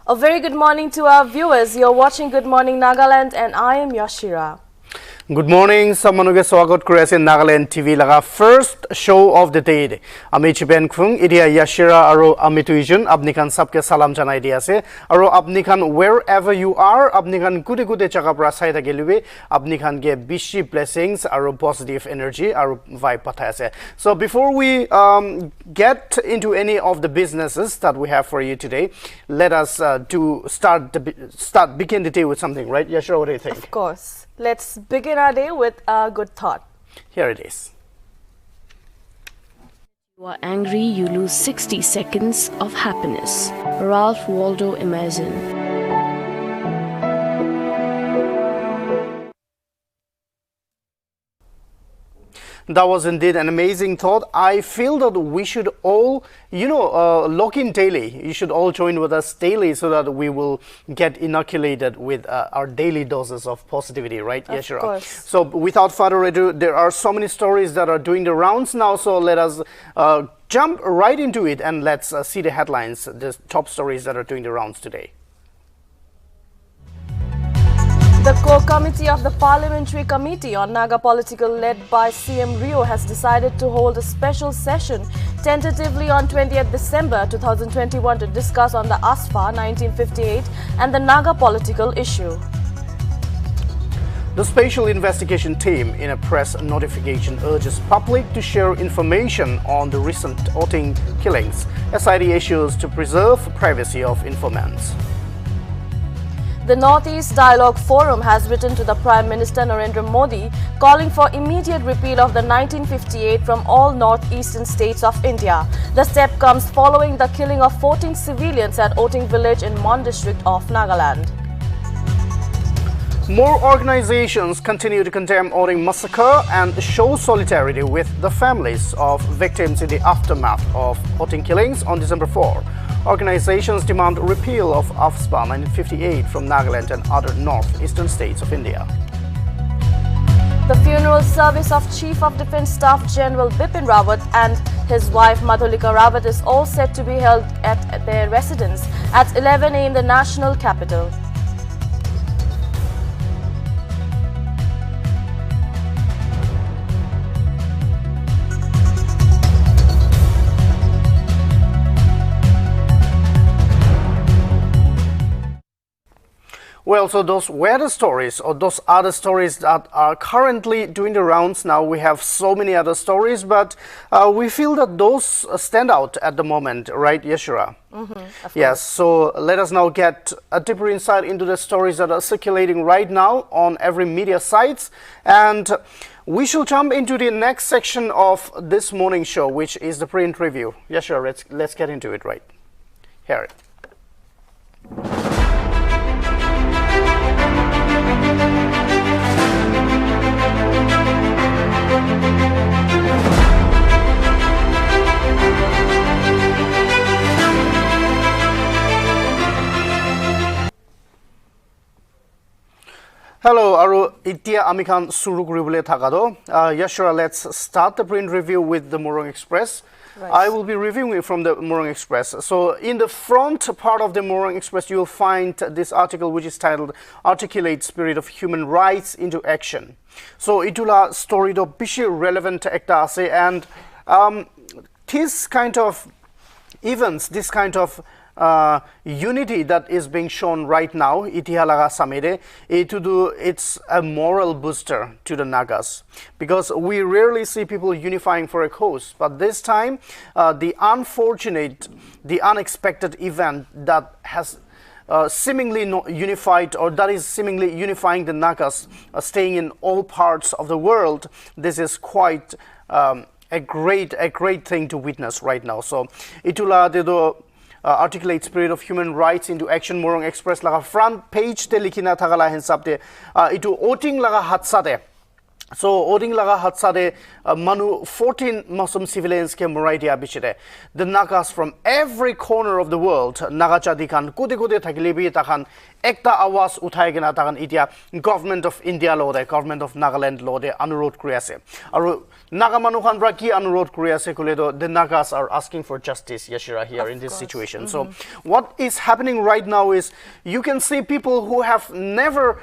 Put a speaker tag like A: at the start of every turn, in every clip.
A: A very good morning to our viewers. You're watching Good Morning Nagaland and I am Yashira.
B: Good morning, samanuge swagat kuri ase Nagaland TV laga first show of the day. Ami chiben khung idia Yashira aro ami tuijon apni khan sabke salam janai di ase aro apni khan wherever you are apni khan gude jaga pra sai thakelibe apni khan ge bishi blessings aro positive energy aro vibe pathai ase. So before we get into any of the businesses that we have for you today, let us begin the day with something, right? Yashira, what do you think?
A: Of course. Let's begin our day with a good thought.
B: Here it is.
C: You are angry, you lose 60 seconds of happiness. Ralph Waldo Emerson.
B: That was indeed an amazing thought. I feel that we should all, log in daily. You should all join with us daily so that we will get inoculated with our daily doses of positivity, right, Yashira?
A: Of course.
B: So without further ado, there are so many stories that are doing the rounds now. So let us jump right into it and let's see the headlines, the top stories that are doing the rounds today.
A: The core committee of the Parliamentary Committee on Naga Political led by CM Rio has decided to hold a special session tentatively on 20th December 2021 to discuss on the ASFA 1958 and the Naga political issue.
B: The Special Investigation Team in a press notification urges public to share information on the recent Oting killings. SID issues to preserve privacy of informants.
A: The Northeast Dialogue Forum has written to the Prime Minister Narendra Modi calling for immediate repeal of the 1958 from all northeastern states of India. The step comes following the killing of 14 civilians at Oting village in Mon district of Nagaland.
B: More organizations continue to condemn Oting massacre and show solidarity with the families of victims in the aftermath of Oting killings on December 4. Organizations demand repeal of AFSPA 1958 from Nagaland and other northeastern states of India.
A: The funeral service of Chief of Defence Staff General Bipin Rawat and his wife Madhulika Rawat is all set to be held at their residence at 11 a.m. in the national capital.
B: Well, so those were the stories, or those are the stories that are currently doing the rounds now. We have so many other stories, but we feel that those stand out at the moment, right, Yashira? Yes, so let us now get a deeper insight into the stories that are circulating right now on every media sites. And we shall jump into the next section of this morning show, which is the print review. Yashira, let's get into it, right? Hear it. Hello, Aru Itia Amikan Surukuribule Takado. Yashira, let's start the print review with the Morong Express. Right. I will be reviewing it from the Morong Express. So in the front part of the Morong Express, you will find this article which is titled Articulate Spirit of Human Rights into Action. So itula story do bishi relevant ekta ase, and this kind of events, this kind of unity that is being shown right now, itihalaga samede, it's a moral booster to the Nagas, because we rarely see people unifying for a cause. But this time, the unfortunate, the unexpected event that has seemingly unified, or that is seemingly unifying the Nagas, staying in all parts of the world, this is quite a great thing to witness right now. So itula dedo articulate spirit of human rights into action. Morong Express laga front page te likina thagala hensap te itu Oting laga hatsa de So oding laga hatsade manu 14 Muslim civilians ke morai dia bichide. The Nagas from every corner of the world Naga jadi kan kude thakilibi takan ekta awas uthai gena takan itia government of India lode, government of Nagaland lode anurod kuri ase. Aru Naga manu khan ra ki anurod kuri ase kuledo the Nagas are asking for justice Yashira here in this situation. So what is happening right now is you can see people who have never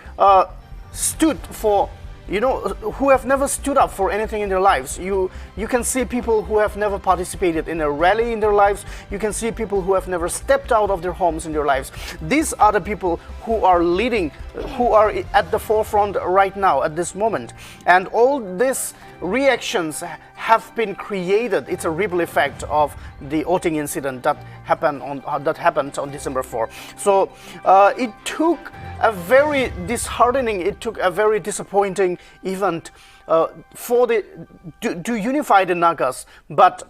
B: stood for who have never stood up for anything in their lives. You can see people who have never participated in a rally in their lives. You can see people who have never stepped out of their homes in their lives. These are the people who are leading, who are at the forefront right now at this moment. And all these reactions have been created. It's a ripple effect of the voting incident that happened on December 4. So it took a very disheartening, it took a very disappointing event to unify the Nagas, but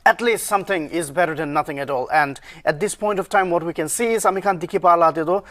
B: at least something is better than nothing at all. And at this point of time, what we can see is amikhan dikipala dedo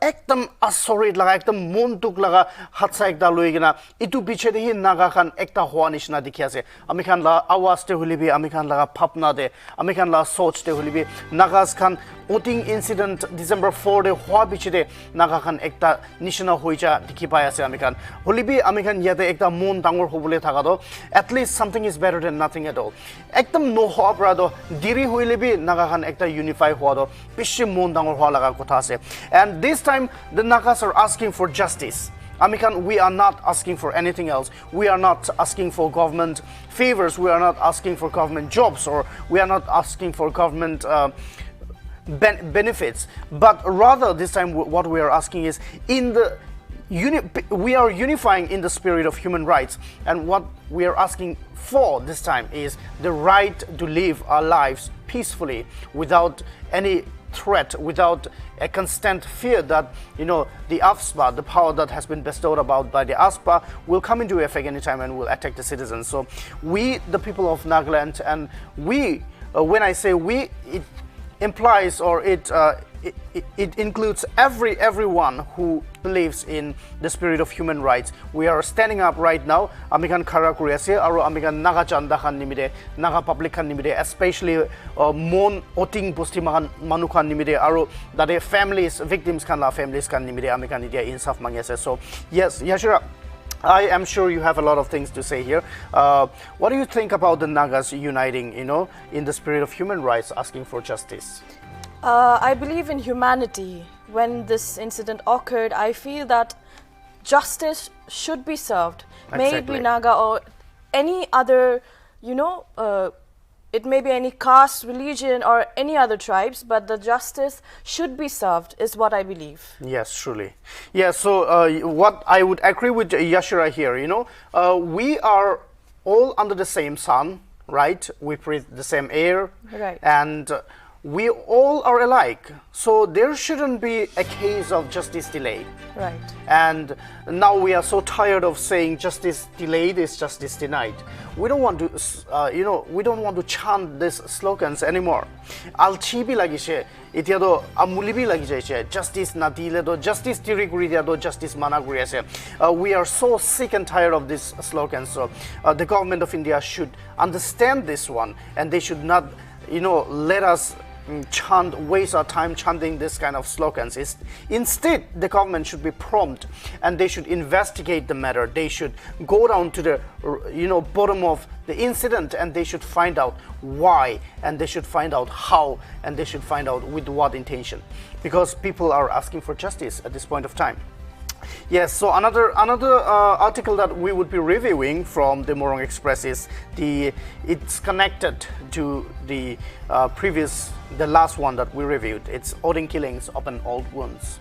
B: ekdam asorit laga ekdam montuk laga hatsa ekta loigena itu piche de hi Naga khan ekta hua nishna dikhi ase. Amikhan la awas te hulibi, amikhan laga phapna de, amikhan la soch te hulibi Nagas khan voting incident December 4 de hua piche de Naga khan ekta nishna hoija dikhi pai ase amikhan hulibi amikhan yate ekta mon dangor hobole thaga do at least something is better than nothing at all. Ekdam no brado diri huilebi Naga khan ekta unify hua do pishi mon dangor hua laga kotha ase. And this time the Nagas are asking for justice. Amikhan, we are not asking for anything else. We are not asking for government favors. We are not asking for government jobs, or we are not asking for government benefits. But rather this time what we are asking is we are unifying in the spirit of human rights, and what we are asking for this time is the right to live our lives peacefully without any threat, without a constant fear that the AFSPA, the power that has been bestowed about by the AFSPA, will come into effect anytime and will attack the citizens. So we, the people of Nagaland, and we, when I say we, it implies, or it includes everyone who believes in the spirit of human rights. We are standing up right now. Amikhan khara kuri ase aru amikhan Naga chanda khan nimide, Naga public khan nimide, especially mon voting bosti manu khan nimide aru dade families, victims khan la families khan nimide amikhan idia insaf mangi ase. So yes, Yashira, I am sure you have a lot of things to say here. What do you think about the Nagas uniting, in the spirit of human rights, asking for justice?
A: I believe in humanity. When this incident occurred, I feel that justice should be served. May it be Naga or any other, it may be any caste, religion, or any other tribes, but the justice should be served is what I believe.
B: Yes, truly. Yeah, so what I would agree with Yashira here, we are all under the same sun, right? We breathe the same air.
A: Right.
B: And we all are alike, so there shouldn't be a case of justice delayed.
A: Right. And
B: now we are so tired of saying justice delayed is justice denied. We don't want to, we don't want to chant these slogans anymore. Alchibi lagishe, itiado amulibi lagishe, justice na dile do, justice diriguri do, justice managuri ase. We are so sick and tired of these slogans. So the government of India should understand this one, and they should not, let us waste our time chanting this kind of slogans. Instead, the government should be prompt, and they should investigate the matter. They should go down to the bottom of the incident, and they should find out why, and they should find out how, and they should find out with what intention, because people are asking for justice at this point of time. Yes, so another article that we would be reviewing from the Morong Express is it's connected to the the last one that we reviewed. It's voting killings open old wounds.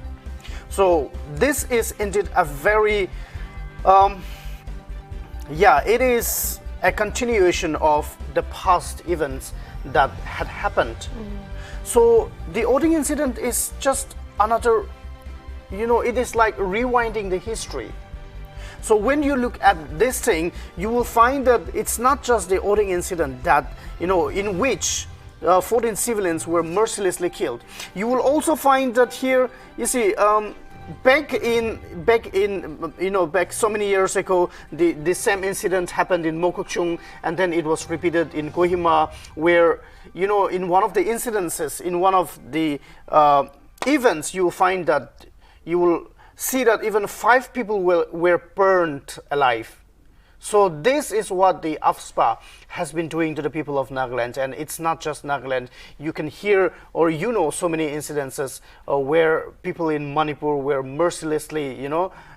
B: So this is indeed a very it is a continuation of the past events that had happened. So the voting incident is just another, it is like rewinding the history. So when you look at this thing, you will find that it's not just the voting incident that, in which 14 civilians were mercilessly killed. You will also find that here, you see, back so many years ago, the same incident happened in Mokokchung, and then it was repeated in Kohima, where in one of the incidences, in one of the events, you will see that even 5 people were burned alive. So this is what the AFSPA has been doing to the people of Nagaland, and it's not just Nagaland. You can hear or so many incidences where people in Manipur were mercilessly,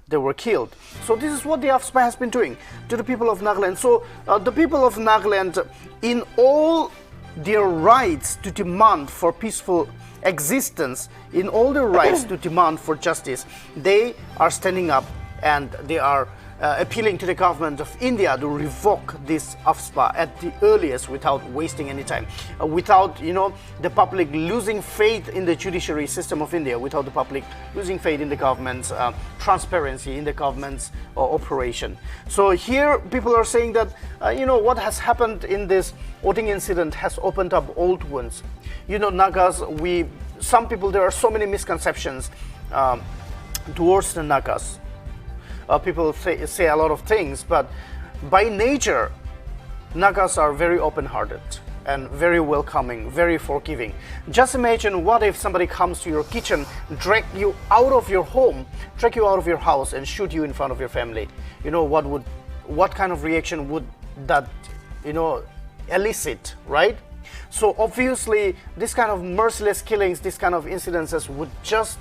B: they were killed. So this is what the AFSPA has been doing to the people of Nagaland. So the people of Nagaland, in all their rights to demand for peaceful existence, in all their rights to demand for justice, they are standing up and they are appealing to the government of India to revoke this AFSPA at the earliest without wasting any time, without the public losing faith in the judiciary system of India, without the public losing faith in the government's transparency, in the government's operation. So here people are saying that what has happened in this voting incident has opened up old wounds. Nagas, some people, there are so many misconceptions towards the Nagas. People say a lot of things, but by nature, Nagas are very open-hearted and very welcoming, very forgiving. Just imagine, what if somebody comes to your kitchen, drag you out of your home, drag you out of your house, and shoot you in front of your family? What kind of reaction would that, elicit, right? So obviously, this kind of merciless killings, this kind of incidences would just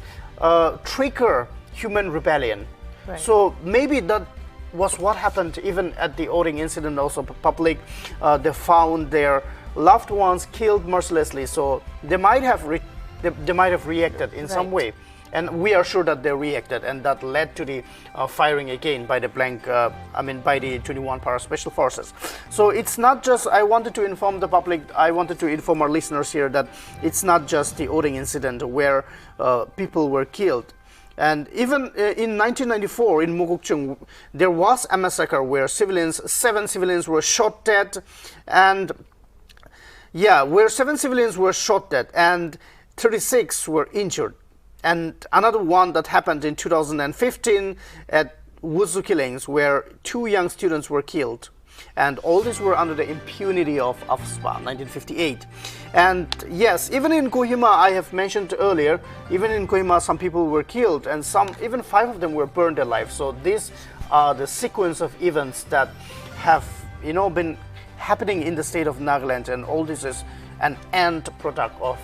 B: trigger human rebellion. Right. So maybe that was what happened even at the voting incident. Also, public, they found their loved ones killed mercilessly. So they might have reacted in some way, and we are sure that they reacted, and that led to the firing again by the by the 21 Para Special Forces. So it's not just. I wanted to inform the public. I wanted to inform our listeners here that it's not just the voting incident where people were killed. And even in 1994 in Mokokchung, there was a massacre where 7 civilians were shot dead, and where 7 civilians were shot dead and 36 were injured. And another one that happened in 2015 at Wuzu killings, where 2 young students were killed. And all these were under the impunity of AFSPA, 1958. And yes, even in Kohima, I have mentioned earlier, even in Kohima, some people were killed, and even 5 of them were burned alive. So these are the sequence of events that have, been happening in the state of Nagaland, and all this is an end product of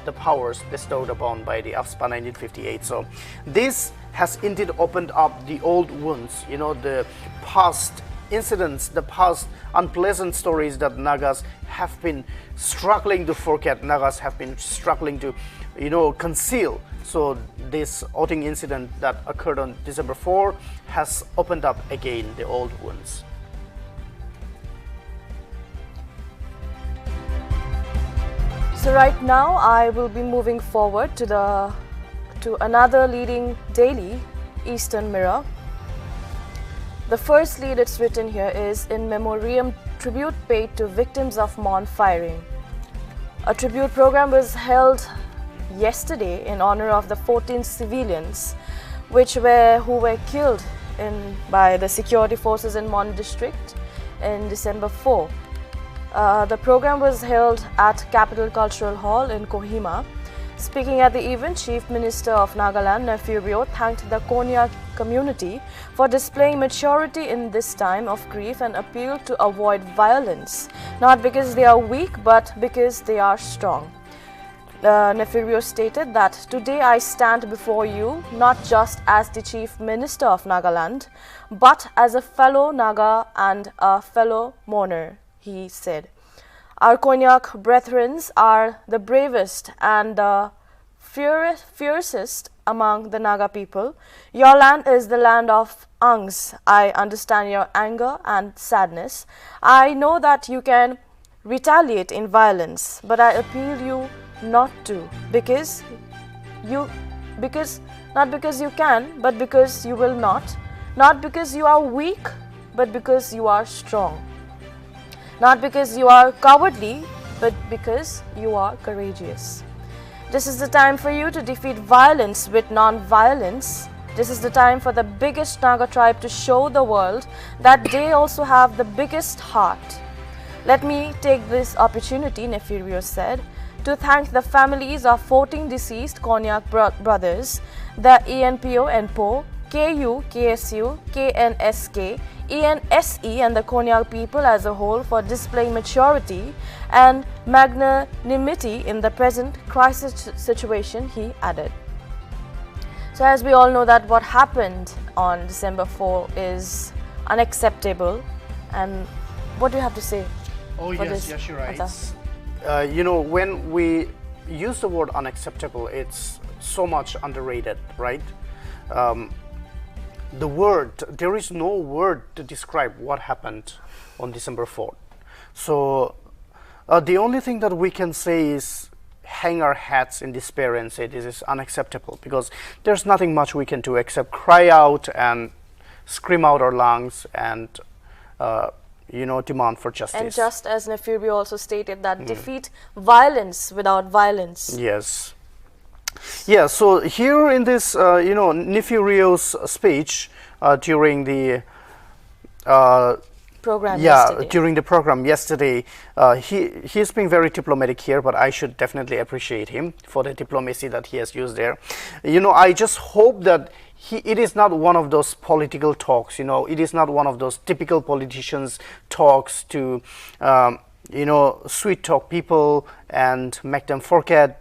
B: the powers bestowed upon by the AFSPA 1958. So this has indeed opened up the old wounds, the past incidents, the past unpleasant stories that Nagas have been struggling to forget, Nagas have been struggling to, conceal. So this voting incident that occurred on December 4 has opened up again the old wounds.
A: So right now I will be moving forward to another leading daily, Eastern Mirror. The first lead it's written here is in memoriam tribute paid to victims of Mon firing. A tribute program was held yesterday in honor of the 14 civilians who were killed by the security forces in Mon district in December 4. The program was held at Capital Cultural Hall in Kohima. Speaking at the event, Chief Minister of Nagaland, Nefirio, thanked the Konyak community for displaying maturity in this time of grief and appealed to avoid violence, not because they are weak, but because they are strong. Nefirio stated that, "Today I stand before you not just as the Chief Minister of Nagaland, but as a fellow Naga and a fellow mourner," he said. "Our Konyak brethren are the bravest and the fiercest among the Naga people. Your land is the land of Angs. I understand your anger and sadness. I know that you can retaliate in violence, but I appeal you not to, not because you can, but because you will not because you are weak, but because you are strong. Not because you are cowardly, but because you are courageous." This is the time for you to defeat violence with non-violence. This is the time for the biggest Naga tribe to show the world that they also have the biggest heart. Let me take this opportunity, Nefirio said, to thank the families of 14 deceased Konyak brothers, the ENPO and PO, KU, KSU, KNSK, ENSE and the Konyak people as a whole for displaying maturity and magnanimity in the present crisis situation, he added. So as we all know that what happened on December 4 is unacceptable, and what do you have to say?
B: Oh yes, you're right. You know, when we use the word unacceptable, it's so much underrated, right? There is no word to describe what happened on December 4th. So the only thing that we can say is hang our hats in despair and say this is unacceptable, because there's nothing much we can do except cry out and scream out our lungs and you know, demand for justice.
A: And just as Nefirio also stated that defeat violence without violence.
B: Yes. Yeah, so here in this, you know, Nefirio's speech during the
A: program yesterday.
B: During the program yesterday, he's being very diplomatic here, but I should definitely appreciate him for the diplomacy that he has used there. You know, I just hope that it is not one of those political talks, you know, it is not one of those typical politicians talks to, you know, sweet talk people and make them forget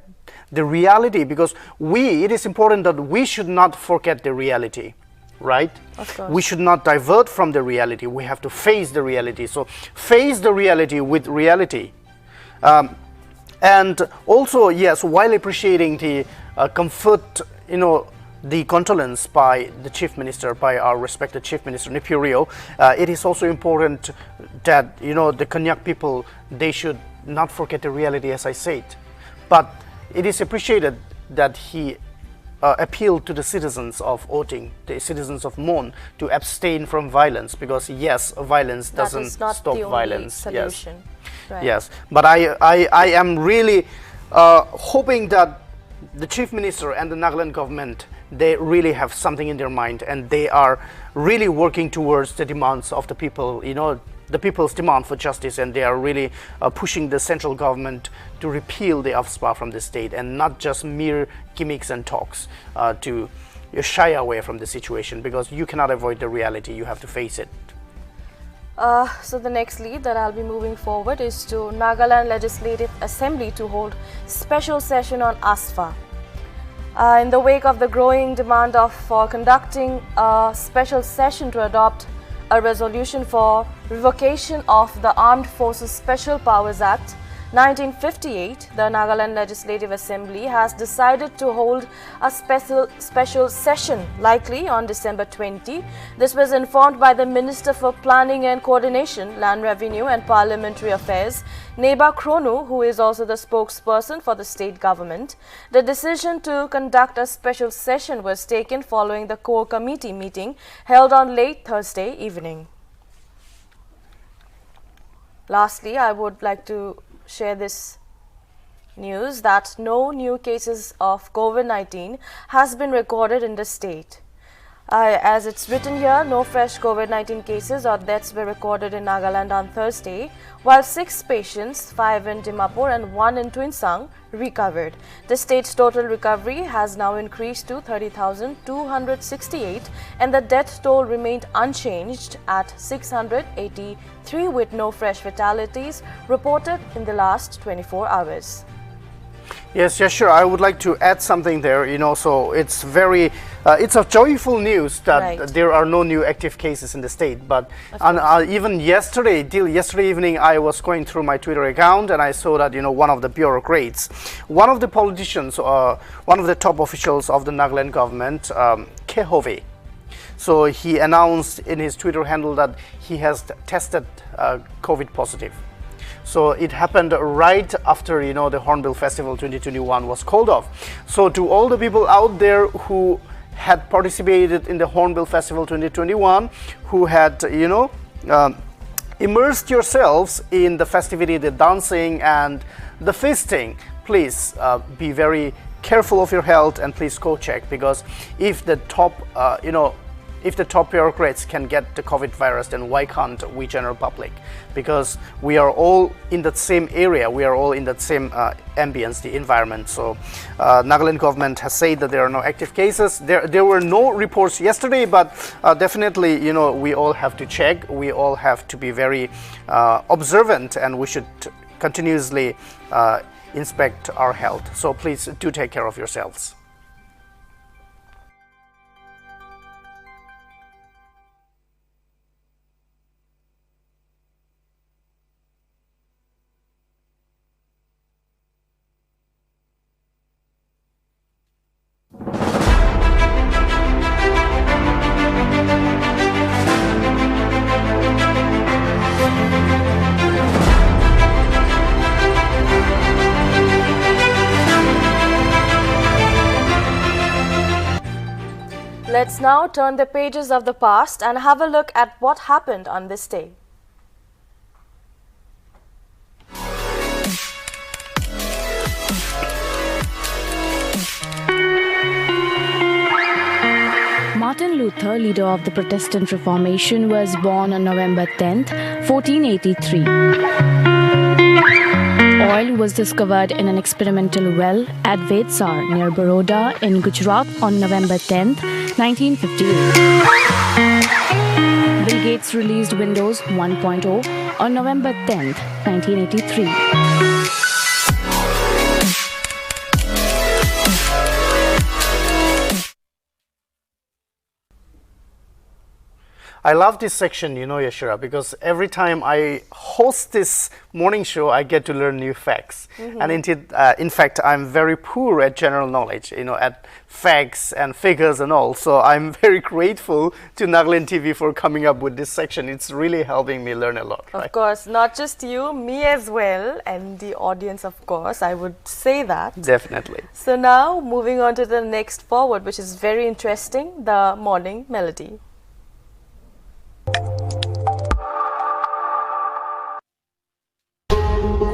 B: the reality, because it is important that we should not forget the reality, right?
A: Of course.
B: We should not divert from the reality. We have to face the reality. So face the reality with reality. And also, yes, while appreciating the comfort, you know, the condolence by the Chief Minister, by our respected Chief Minister Nefirio, it is also important that, you know, the Konyak people, they should not forget the reality, as I said. But it is appreciated that he appealed to the citizens of Oting, the citizens of Mon, to abstain from violence, because yes, violence doesn't stop violence.
A: Solution.
B: Yes,
A: right.
B: yes. But I am really hoping that the Chief Minister and the Nagaland government, they really have something in their mind, and they are really working towards the demands of the people, you know, the people's demand for justice, and they are really pushing the central government to repeal the AFSPA from the state, and not just mere gimmicks and talks to shy away from the situation, because you cannot avoid the reality, you have to face it.
A: So the next lead that I'll be moving forward is to Nagaland Legislative Assembly to hold special session on ASFA. In the wake of the growing demand for conducting a special session to adopt a resolution for revocation of the Armed Forces Special Powers Act 1958, the Nagaland Legislative Assembly has decided to hold a special session, likely on December 20. This was informed by the Minister for Planning and Coordination, Land Revenue and Parliamentary Affairs, Neba Kronu, who is also the spokesperson for the state government. The decision to conduct a special session was taken following the core committee meeting held on late Thursday evening. Lastly, I would like to share this news that no new cases of COVID-19 has been recorded in the state. As it's written here, no fresh COVID-19 cases or deaths were recorded in Nagaland on Thursday, while 6 patients, 5 in Dimapur and 1 in Tuinsang, recovered. The state's total recovery has now increased to 30,268 and the death toll remained unchanged at 683 with no fresh fatalities reported in the last 24 hours.
B: Yes, sure. I would like to add something there, you know, so it's very, it's a joyful news that there are no new active cases in the state. But even yesterday, till yesterday evening, I was going through my Twitter account and I saw that, you know, one of the bureaucrats, one of the politicians, one of the top officials of the Nagaland government, Kehove. So he announced in his Twitter handle that he has tested COVID positive. So it happened right after, you know, the Hornbill Festival 2021 was called off. So to all the people out there who had participated in the Hornbill Festival 2021, who had, you know, immersed yourselves in the festivity, the dancing and the feasting, please be very careful of your health and please go check, because if the top, if the top bureaucrats can get the COVID virus, then why can't we general public? Because we are all in that same area, we are all in that same ambience, the environment. So Nagaland government has said that there are no active cases. There were no reports yesterday, but definitely, we all have to check. We all have to be very observant, and we should continuously inspect our health. So please do take care of yourselves.
A: Let's now turn the pages of the past and have a look at what happened on this day.
C: Martin Luther, leader of the Protestant Reformation, was born on November 10th, 1483. Oil was discovered in an experimental well at Vedsar near Baroda in Gujarat on November 10th, 1958. Bill Gates released Windows 1.0 on November 10th, 1983.
B: I love this section, Yashira, because every time I host this morning show, I get to learn new facts. And in fact, I'm very poor at general knowledge, at facts and figures and all. So I'm very grateful to Nagaland TV for coming up with this section. It's really helping me learn a lot.
A: Of course, not just you, me as well, and the audience, of course, I would say that.
B: Definitely.
A: So now, moving on to the next forward, which is very interesting, the morning melody.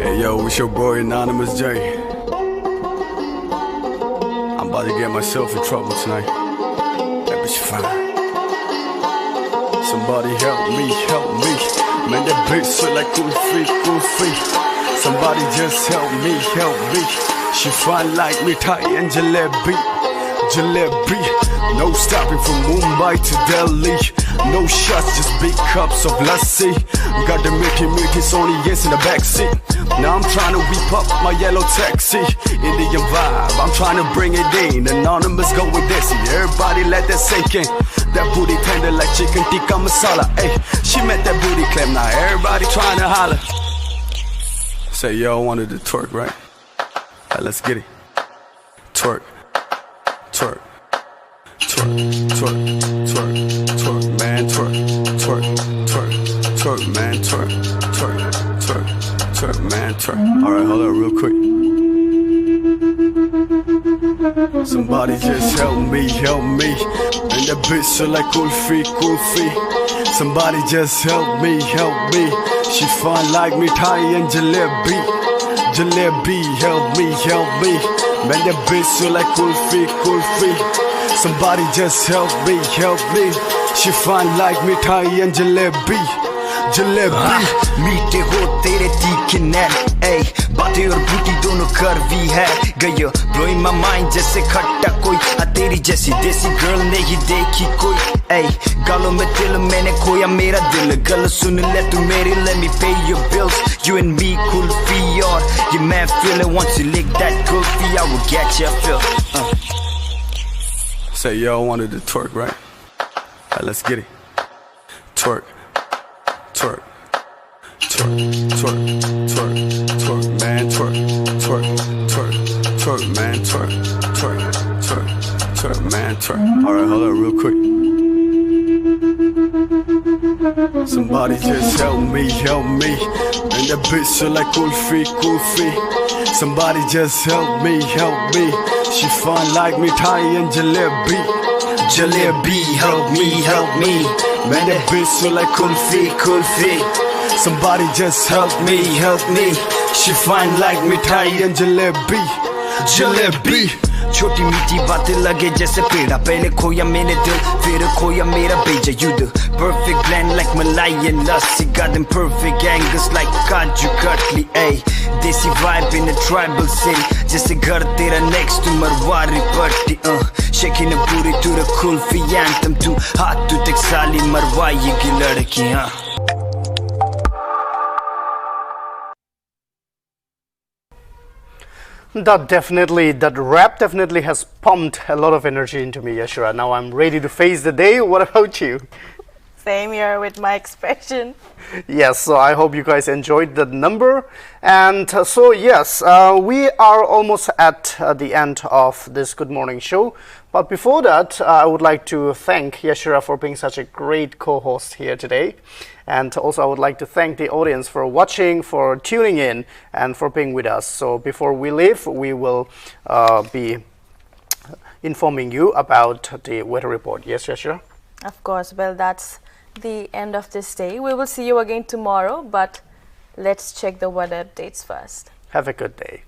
D: Hey yo, it's your boy Anonymous J. I'm about to get myself in trouble tonight. That bitch fine. Somebody help me, help me. Man, that bitch look like goofy, goofy. Somebody just help me, help me. She fine like me, Thai and jalebi. Jalebi, no stopping from Mumbai to Delhi. No shots, just big cups of lassi. Got the Mickey Sony yes in the backseat. Now I'm trying to whip up my yellow taxi. Indian vibe, I'm trying to bring it in. Anonymous go with this, everybody let that sink in. That booty tender like chicken tikka masala. Ay, she met that booty clap, now everybody trying to holler. Say yo, wanted to twerk, right? Alright, let's get it. Twerk. Twerk, twerk, twerk, twerk, twerk, man, twerk, twerk, twerk, twerk, man, twerk, twerk, twerk, twerk, man, twerk. Alright, hold up real quick. Somebody just help me, help me. And that bitch look like Kulfi, Kulfi. Somebody just help me, help me. She fine like me, Thai and jalebi. Jalebi, help me, help me. Man, that bitch look like Kulfi, Kulfi. Somebody just help me, help me. She fine like me, Thai and jalebi. Jalebi.
E: मीठे हो तेरे तीखे नैन, ऐ बातें और बूटी दोनों करवी है गयो blowing my mind जैसे खट्टा कोई तेरी जैसी देसी गर्ल नहीं देखी कोई ऐ गालों में दिल मैंने खोया मेरा दिल गल सुन ले तू मेरी let me pay your bills you and me kulfi और ये मैं feeling once you lick that kulfi I will get you feel
D: Say yo, wanted to twerk, right? Alright, let's get it. Twerk, twerk, twerk, twerk, twerk, twerk, man, twerk, twerk, twerk, twerk, man, twerk, twerk, twerk, twerk, man, twerk. Alright, hold up real quick. Somebody just help me, help me. And that bitch look like Kulfi, Kulfi. Somebody just help me, help me. She fine like me, Thai and jalebi.
E: Jalebi, help me, help me.
D: Man, that bitch look like Kulfi,
E: Kulfi.
D: Somebody just help me, help me. She fine like me, Thai and jalebi. Jalebi.
E: छोटी मीठी बातें लगे जैसे पेड़ा पहले खोया मैंने दिल फिर खोया मेरा बेजा you the perfect blend like Malay and lassi got them perfect angles like Kaju Katli ay desi vibe in a tribal city जैसे घर तेरा next to Marwari party shaking a booty to the kulfi anthem too hot to texali Marwai की लड़कियां
B: That rap definitely has pumped a lot of energy into me, Yashura. Now I'm ready to face the day. What about you?
A: Same here with my expression.
B: Yes, so I hope you guys enjoyed the number. And so yes, we are almost at the end of this Good Morning show. But before that, I would like to thank Yashura for being such a great co-host here today. And also I would like to thank the audience for watching, for tuning in, and for being with us. So before we leave, we will be informing you about the weather report. Yes, Yashura?
A: Of course. Well, that's the end of this day. We will see you again tomorrow, but let's check the weather updates first.
B: Have a good day.